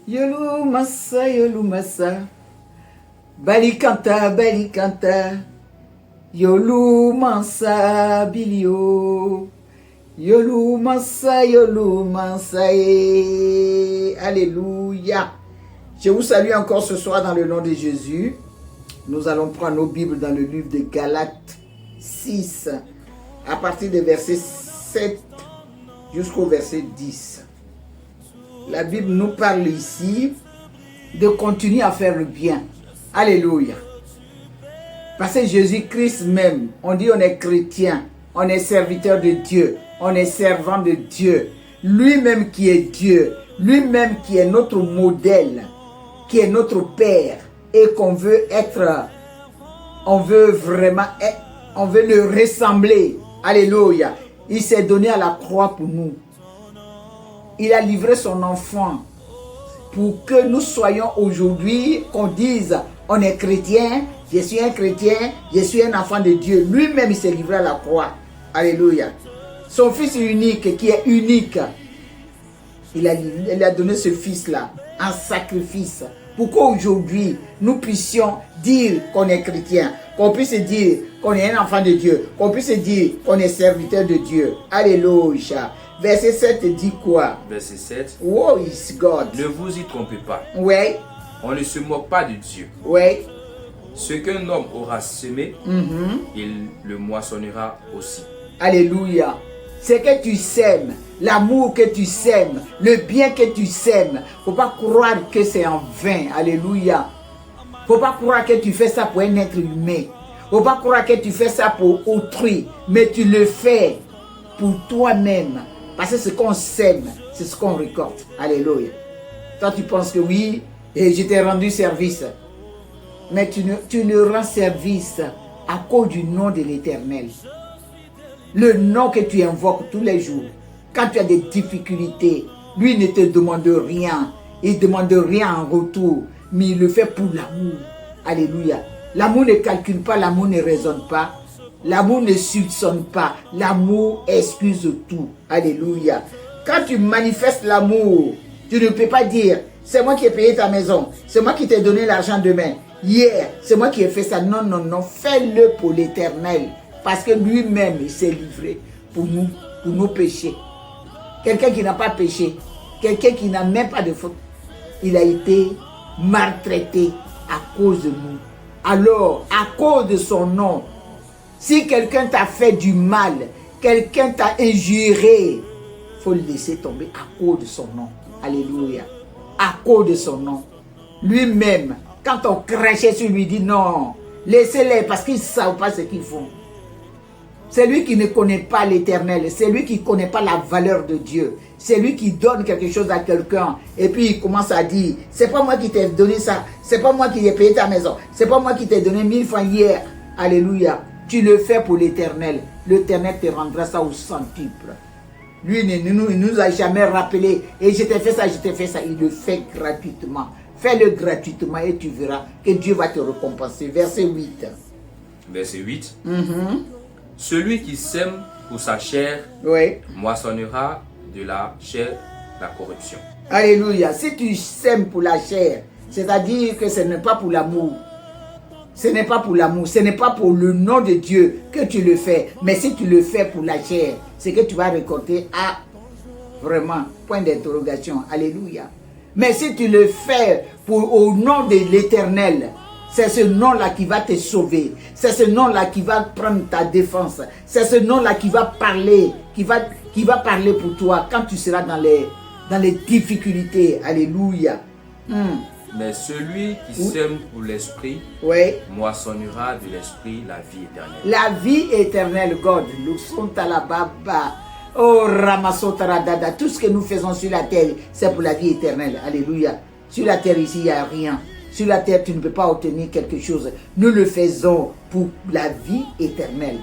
Yolu massa. Balikanta, balikanta. Yolu massa bilio. Yolu massa. Alléluia. Je vous salue encore ce soir dans le nom de Jésus. Nous allons prendre nos Bibles dans le livre de Galates 6, à partir du verset 7 jusqu'au verset 10. La Bible nous parle ici de continuer à faire le bien. Alléluia. Parce que Jésus-Christ même, on dit on est chrétien, on est serviteur de Dieu, on est servant de Dieu. Lui-même qui est Dieu, lui-même qui est notre modèle, qui est notre Père, et qu'on veut être, on veut le ressembler. Alléluia. Il s'est donné à la croix pour nous. Il a livré son enfant pour que nous soyons aujourd'hui, qu'on dise, on est chrétien, je suis un chrétien, je suis un enfant de Dieu. Lui-même, il s'est livré à la croix. Alléluia. Son fils unique, qui est unique, il a donné ce fils-là en sacrifice pour qu'aujourd'hui, nous puissions dire qu'on est chrétien, qu'on puisse dire qu'on est un enfant de Dieu, qu'on puisse dire qu'on est serviteur de Dieu. Alléluia. Verset 7 dit quoi? Verset 7. Oh, is God. Ne vous y trompez pas. Oui. On ne se moque pas de Dieu. Oui. Ce qu'un homme aura semé, il le moissonnera aussi. Alléluia. Ce que tu sèmes, l'amour que tu sèmes, le bien que tu sèmes, faut pas croire que c'est en vain. Alléluia. Faut pas croire que tu fais ça pour un être humain. Faut pas croire que tu fais ça pour autrui, mais tu le fais pour toi-même. Parce que ce qu'on sème, c'est ce qu'on récolte. Alléluia. Toi, tu penses que oui, et je t'ai rendu service. Mais tu ne rends service à cause du nom de l'Éternel. Le nom que tu invoques tous les jours. Quand tu as des difficultés, lui ne te demande rien. Il ne demande rien en retour. Mais il le fait pour l'amour. Alléluia. L'amour ne calcule pas, l'amour ne raisonne pas. L'amour ne soupçonne pas. L'amour excuse tout. Alléluia. Quand tu manifestes l'amour, tu ne peux pas dire, c'est moi qui ai payé ta maison. C'est moi qui t'ai donné l'argent demain. Hier, c'est moi qui ai fait ça. Non, non, non. Fais-le pour l'Éternel. Parce que lui-même, il s'est livré pour nous, pour nos péchés. Quelqu'un qui n'a pas péché, quelqu'un qui n'a même pas de faute, il a été maltraité à cause de nous. Alors, à cause de son nom, si quelqu'un t'a fait du mal, quelqu'un t'a injuré, il faut le laisser tomber à cause de son nom. Alléluia. À cause de son nom. Lui-même, quand on crachait sur lui, il dit non, laissez-les parce qu'ils ne savent pas ce qu'ils font. C'est lui qui ne connaît pas l'Éternel, c'est lui qui ne connaît pas la valeur de Dieu. C'est lui qui donne quelque chose à quelqu'un et puis il commence à dire, c'est pas moi qui t'ai donné ça, c'est pas moi qui ai payé ta maison, c'est pas moi qui t'ai donné 1000 francs hier. Alléluia. Tu le fais pour l'Éternel. L'Éternel te rendra ça au centuple. Lui, il ne nous a jamais rappelé, et je t'ai fait ça, je t'ai fait ça. Il le fait gratuitement. Fais-le gratuitement et tu verras que Dieu va te récompenser. Verset 8. Verset 8. Celui qui sème pour sa chair, Oui. moissonnera de la chair la corruption. Alléluia. Si tu sèmes pour la chair, c'est-à-dire que ce n'est pas pour l'amour. Ce n'est pas pour l'amour, ce n'est pas pour le nom de Dieu que tu le fais. Mais si tu le fais pour la chair, c'est que tu vas récolter à vraiment, point d'interrogation. Alléluia. Mais si tu le fais au nom de l'Éternel, c'est ce nom-là qui va te sauver. C'est ce nom-là qui va prendre ta défense. C'est ce nom-là qui va parler, qui va parler pour toi quand tu seras dans les difficultés. Alléluia. Mais celui qui sème pour l'esprit, moissonnera de l'esprit la vie éternelle. La vie éternelle, God. Luxontalababa. Oh, Ramasotaradada. Tout ce que nous faisons sur la terre, c'est pour la vie éternelle. Alléluia. Sur la terre ici, il n'y a rien. Sur la terre, tu ne peux pas obtenir quelque chose. Nous le faisons pour la vie éternelle.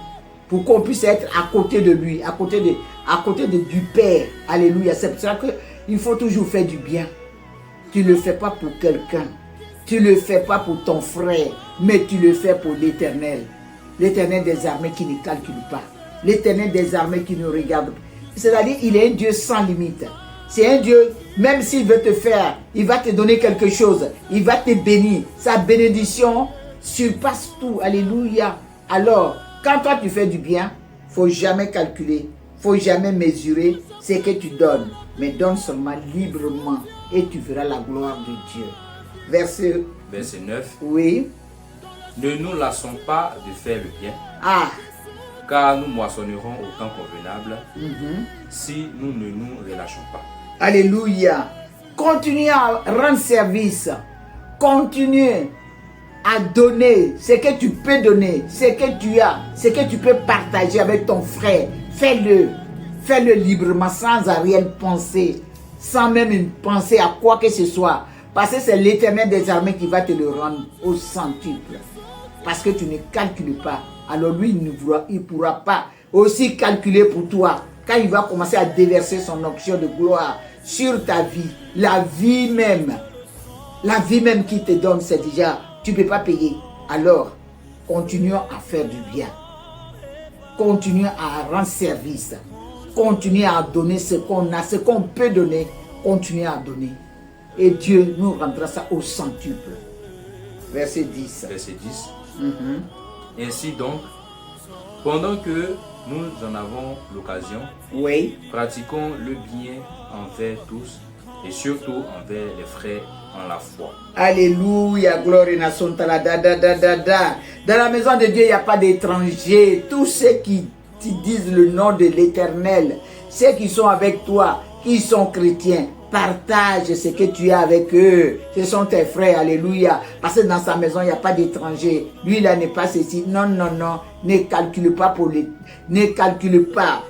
Pour qu'on puisse être à côté de lui, à côté du Père. Alléluia. C'est pour ça qu'il faut toujours faire du bien. Tu ne le fais pas pour quelqu'un. Tu ne le fais pas pour ton frère. Mais tu le fais pour l'Éternel. L'Éternel des armées qui ne calcule pas. L'Éternel des armées qui ne regarde pas. C'est-à-dire, il est un Dieu sans limite. C'est un Dieu, même s'il veut te faire, il va te donner quelque chose. Il va te bénir. Sa bénédiction surpasse tout. Alléluia. Alors, quand toi tu fais du bien, il ne faut jamais calculer, il ne faut jamais mesurer ce que tu donnes. Mais donne seulement librement et tu verras la gloire de Dieu. Verset 9. Oui. Ne nous lassons pas de faire le bien. Ah. Car nous moissonnerons au temps convenable si nous ne nous relâchons pas. Alléluia. Continue à rendre service. Continue à donner ce que tu peux donner, ce que tu as, ce que tu peux partager avec ton frère. Fais-le. Fais-le librement, sans arrière-pensée, sans même une pensée à quoi que ce soit. Parce que c'est l'Éternel des armées qui va te le rendre au centuple. Parce que tu ne calcules pas. Alors lui, il ne pourra pas aussi calculer pour toi. Quand il va commencer à déverser son onction de gloire sur ta vie, la vie même qu'il te donne, c'est déjà, tu ne peux pas payer. Alors, continuons à faire du bien. Continuons à rendre service. Continuez à donner ce qu'on a, ce qu'on peut donner. Continuez à donner. Et Dieu nous rendra ça au centuple. Verset 10. Verset 10. Ainsi donc, pendant que nous en avons l'occasion, oui, pratiquons le bien envers tous et surtout envers les frères en la foi. Alléluia, gloire et nation. Dans la maison de Dieu, il n'y a pas d'étrangers. Tous ceux qui disent le nom de l'Éternel, ceux qui sont avec toi, qui sont chrétiens, partage ce que tu as avec eux. Ce sont tes frères, alléluia. Parce que dans sa maison, il n'y a pas d'étrangers. Lui, là, n'est pas ceci. Non, non, non. Ne calcule pas pour les... Ne calcule pas.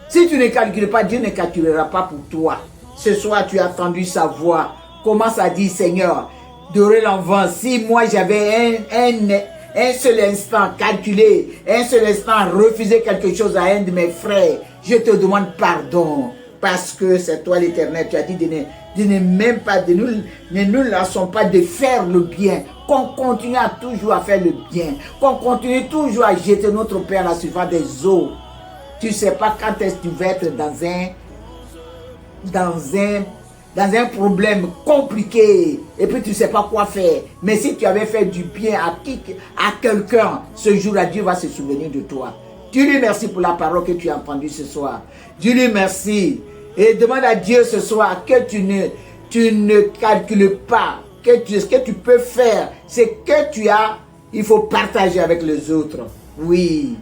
Si tu ne calcules pas, Dieu ne calculera pas pour toi. Ce soir, tu as entendu sa voix. Commence à dire, Seigneur, dorénavant, si moi j'avais un seul instant calculé, un seul instant refusé quelque chose à un de mes frères, je te demande pardon. Parce que c'est toi l'Éternel, tu as dit de ne même pas, ne nous lassons pas de faire le bien, qu'on continue à toujours à faire le bien, qu'on continue toujours à jeter notre Père à la surface des eaux. Tu ne sais pas quand est-ce que tu vas être dans un problème compliqué et puis tu ne sais pas quoi faire. Mais si tu avais fait du bien à quelqu'un, ce jour-là, Dieu va se souvenir de toi. Dis-lui merci pour la parole que tu as entendue ce soir. Dis-lui merci. Et demande à Dieu ce soir que tu ne calcules pas. Ce que tu peux faire, c'est que tu as, il faut partager avec les autres. Oui,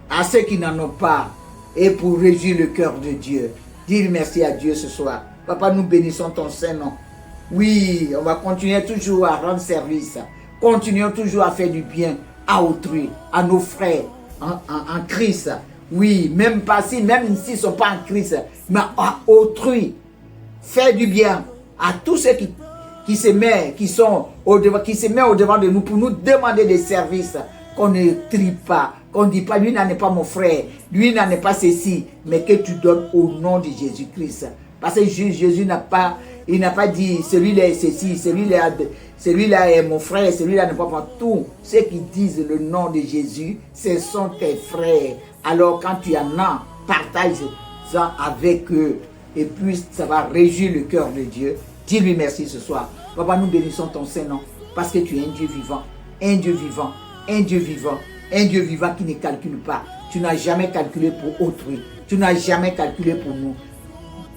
à ceux qui n'en ont pas. Et pour réjouir le cœur de Dieu. Dis merci à Dieu ce soir. Papa, nous bénissons ton Saint-Nom. Oui, on va continuer toujours à rendre service. Continuons toujours à faire du bien à autrui, à nos frères en Christ. Oui, même s'ils ne sont pas en Christ, mais à autrui. Faire du bien à tous ceux qui se mettent au devant de nous pour nous demander des services. Qu'on ne trie pas, qu'on ne dit pas, lui n'en est pas mon frère, lui n'en est pas ceci, mais que tu donnes au nom de Jésus-Christ. Parce que Jésus n'a pas dit, celui-là est ceci, celui-là est mon frère, celui-là n'est pas pour tout. Ceux qui disent le nom de Jésus, ce sont tes frères. Alors quand tu en as, partage ça avec eux. Et puis ça va réjouir le cœur de Dieu. Dis-lui merci ce soir. Papa, nous bénissons ton Saint-Nom. Parce que tu es un Dieu vivant. Un Dieu vivant. Un Dieu vivant. Un Dieu vivant qui ne calcule pas. Tu n'as jamais calculé pour autrui. Tu n'as jamais calculé pour nous.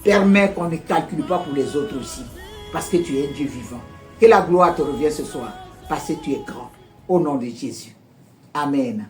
Permets qu'on ne calcule pas pour les autres aussi. Parce que tu es un Dieu vivant. Que la gloire te revienne ce soir. Parce que tu es grand. Au nom de Jésus. Amen.